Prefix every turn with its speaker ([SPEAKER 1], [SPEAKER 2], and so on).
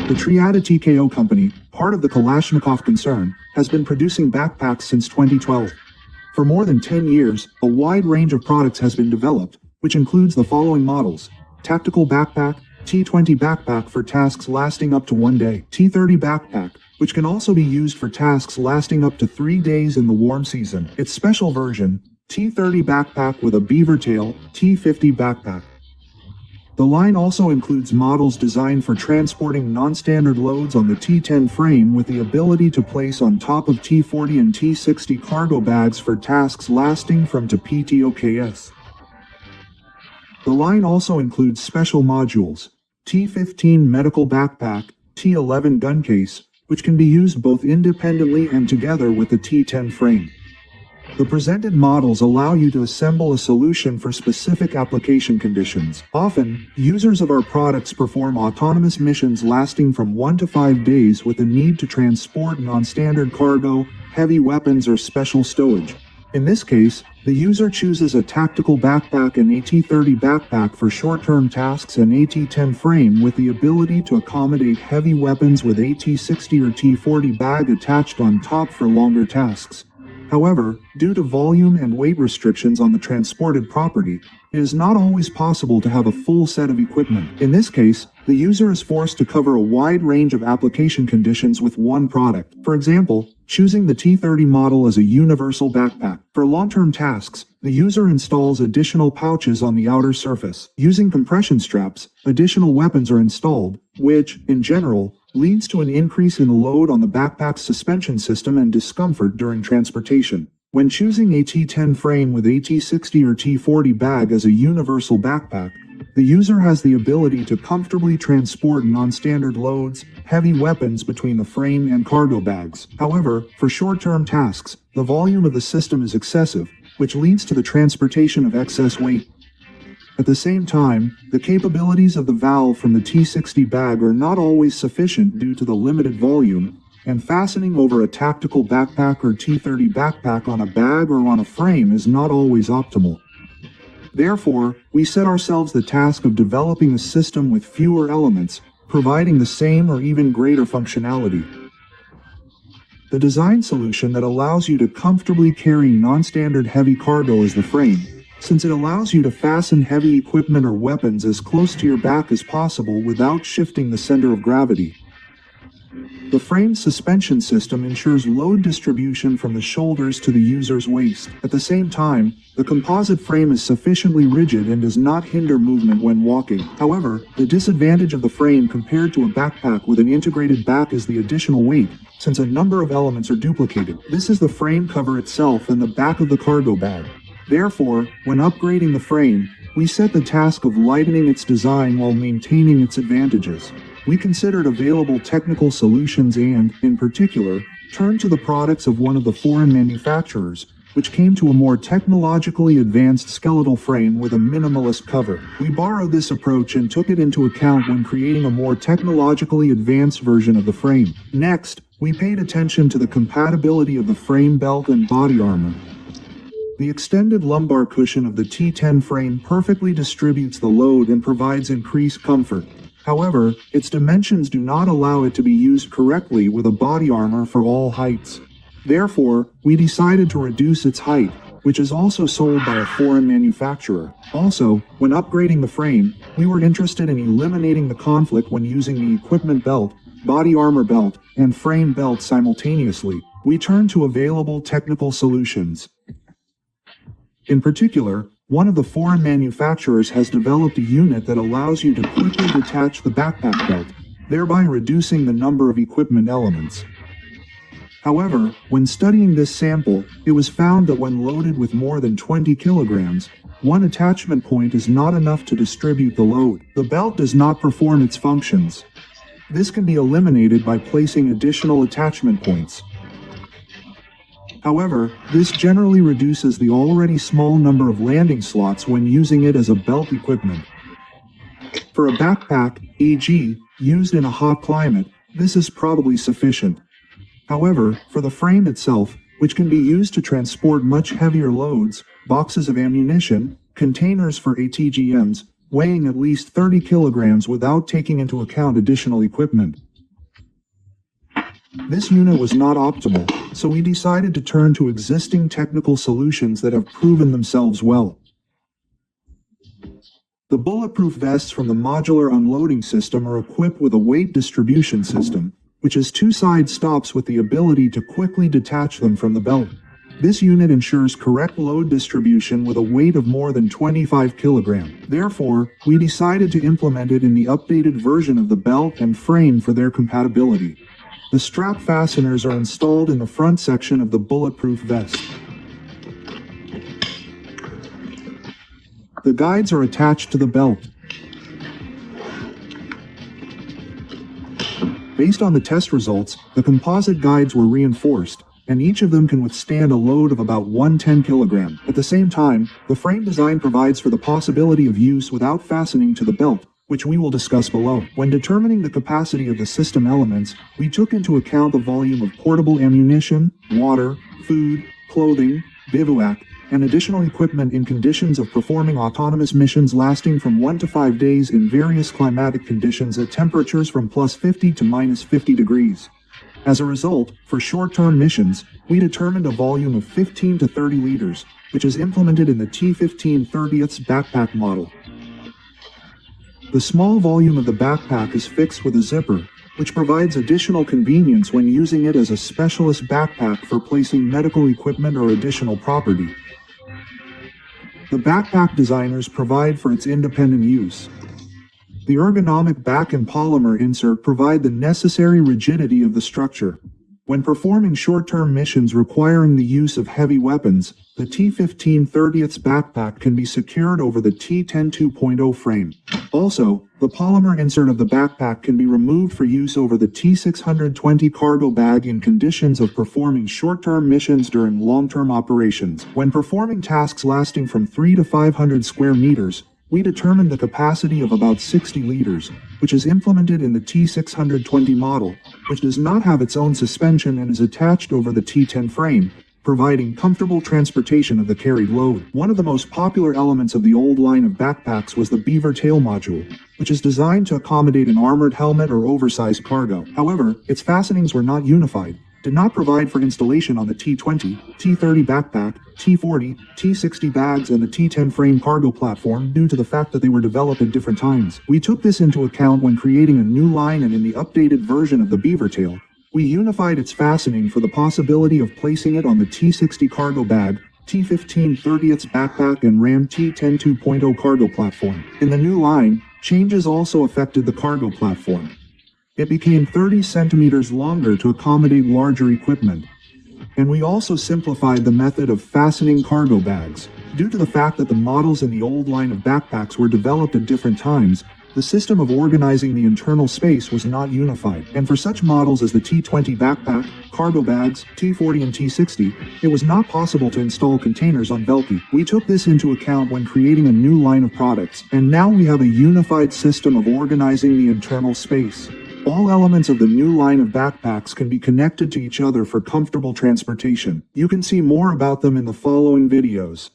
[SPEAKER 1] The Triada TKO company, part of the Kalashnikov concern, has been producing backpacks since 2012. For more than 10 years, a wide range of products has been developed, which includes the following models: Tactical Backpack, T20 Backpack for tasks lasting up to 1 day, T30 Backpack, which can also be used for tasks lasting up to 3 days in the warm season. Its special version, T30 Backpack with a beaver tail, T50 Backpack. The line also includes models designed for transporting non-standard loads on the T10 frame with the ability to place on top of T40 and T60 cargo bags for tasks lasting from to PTOKS. The line also includes special modules, T15 Medical Backpack, T11 Gun Case, which can be used both independently and together with the T10 frame. The presented models allow you to assemble a solution for specific application conditions. Often, users of our products perform autonomous missions lasting from 1 to 5 days with the need to transport non-standard cargo, heavy weapons, or special stowage. In this case, the user chooses a tactical backpack and AT30 backpack for short-term tasks and AT10 frame with the ability to accommodate heavy weapons with AT60 or T40 bag attached on top for longer tasks. However, due to volume and weight restrictions on the transported property, it is not always possible to have a full set of equipment. In this case, the user is forced to cover a wide range of application conditions with one product. For example, choosing the T30 model as a universal backpack. For long-term tasks, the user installs additional pouches on the outer surface. Using compression straps, additional weapons are installed, which, in general, leads to an increase in the load on the backpack's suspension system and discomfort during transportation. When choosing a T10 frame with AT60 or T40 bag as a universal backpack, the user has the ability to comfortably transport non-standard loads, heavy weapons between the frame and cargo bags. However, for short-term tasks, the volume of the system is excessive, which leads to the transportation of excess weight. At the same time, the capabilities of the valve from the T60 bag are not always sufficient due to the limited volume, and fastening over a tactical backpack or T30 backpack on a bag or on a frame is not always optimal. Therefore, we set ourselves the task of developing a system with fewer elements, providing the same or even greater functionality. The design solution that allows you to comfortably carry non-standard heavy cargo is the frame, since it allows you to fasten heavy equipment or weapons as close to your back as possible without shifting the center of gravity. The frame's suspension system ensures load distribution from the shoulders to the user's waist. At the same time, the composite frame is sufficiently rigid and does not hinder movement when walking. However, the disadvantage of the frame compared to a backpack with an integrated back is the additional weight, since a number of elements are duplicated. This is the frame cover itself and the back of the cargo bag. Therefore, when upgrading the frame, we set the task of lightening its design while maintaining its advantages. We considered available technical solutions and, in particular, turned to the products of one of the foreign manufacturers, which came to a more technologically advanced skeletal frame with a minimalist cover. We borrowed this approach and took it into account when creating a more technologically advanced version of the frame. Next, we paid attention to the compatibility of the frame belt and body armor. The extended lumbar cushion of the T10 frame perfectly distributes the load and provides increased comfort. However, its dimensions do not allow it to be used correctly with a body armor for all heights. Therefore, we decided to reduce its height, which is also sold by a foreign manufacturer. Also, when upgrading the frame, we were interested in eliminating the conflict when using the equipment belt, body armor belt, and frame belt simultaneously. We turned to available technical solutions. In particular, one of the foreign manufacturers has developed a unit that allows you to quickly detach the backpack belt, thereby reducing the number of equipment elements. However, when studying this sample, it was found that when loaded with more than 20 kilograms, one attachment point is not enough to distribute the load. The belt does not perform its functions. This can be eliminated by placing additional attachment points. However, this generally reduces the already small number of landing slots when using it as a belt equipment. For a backpack, e.g., used in a hot climate, this is probably sufficient. However, for the frame itself, which can be used to transport much heavier loads, boxes of ammunition, containers for ATGMs, weighing at least 30 kilograms without taking into account additional equipment, This unit was not optimal, so we decided to turn to existing technical solutions that have proven themselves well. The bulletproof vests from the modular unloading system are equipped with a weight distribution system, which has two side stops with the ability to quickly detach them from the belt. This unit ensures correct load distribution with a weight of more than 25 kg. Therefore, we decided to implement it in the updated version of the belt and frame for their compatibility. The strap fasteners are installed in the front section of the bulletproof vest. The guides are attached to the belt. Based on the test results, the composite guides were reinforced, and each of them can withstand a load of about 110 kg. At the same time, the frame design provides for the possibility of use without fastening to the belt, which we will discuss below. When determining the capacity of the system elements, we took into account the volume of portable ammunition, water, food, clothing, bivouac, and additional equipment in conditions of performing autonomous missions lasting from 1 to 5 days in various climatic conditions at temperatures from +50 to -50 degrees. As a result, for short-term missions, we determined a volume of 15 to 30 liters, which is implemented in the T1530's backpack model. The small volume of the backpack is fixed with a zipper, which provides additional convenience when using it as a specialist backpack for placing medical equipment or additional property. The backpack designers provide for its independent use. The ergonomic back and polymer insert provide the necessary rigidity of the structure. When performing short-term missions requiring the use of heavy weapons, the T1530's backpack can be secured over the T10.2.0 frame. Also, the polymer insert of the backpack can be removed for use over the T620 cargo bag in conditions of performing short-term missions during long-term operations. When performing tasks lasting from 3 to 500 square meters, we determined the capacity of about 60 liters, which is implemented in the T620 model, which does not have its own suspension and is attached over the T10 frame, providing comfortable transportation of the carried load. One of the most popular elements of the old line of backpacks was the beaver tail module, which is designed to accommodate an armored helmet or oversized cargo. However, its fastenings were not unified, did not provide for installation on the T20, T30 backpack, T40, T60 bags, and the T10 frame cargo platform due to the fact that they were developed at different times. We took this into account when creating a new line, and in the updated version of the beaver tail, we unified its fastening for the possibility of placing it on the T60 cargo bag, T1530's backpack, and Ram T10.2.0 cargo platform. In the new line, changes also affected the cargo platform. It became 30 centimeters longer to accommodate larger equipment. And we also simplified the method of fastening cargo bags. Due to the fact that the models in the old line of backpacks were developed at different times, the system of organizing the internal space was not unified. And for such models as the T20 backpack, cargo bags, T40 and T60, it was not possible to install containers on Velki. We took this into account when creating a new line of products, and now we have a unified system of organizing the internal space. All elements of the new line of backpacks can be connected to each other for comfortable transportation. You can see more about them in the following videos.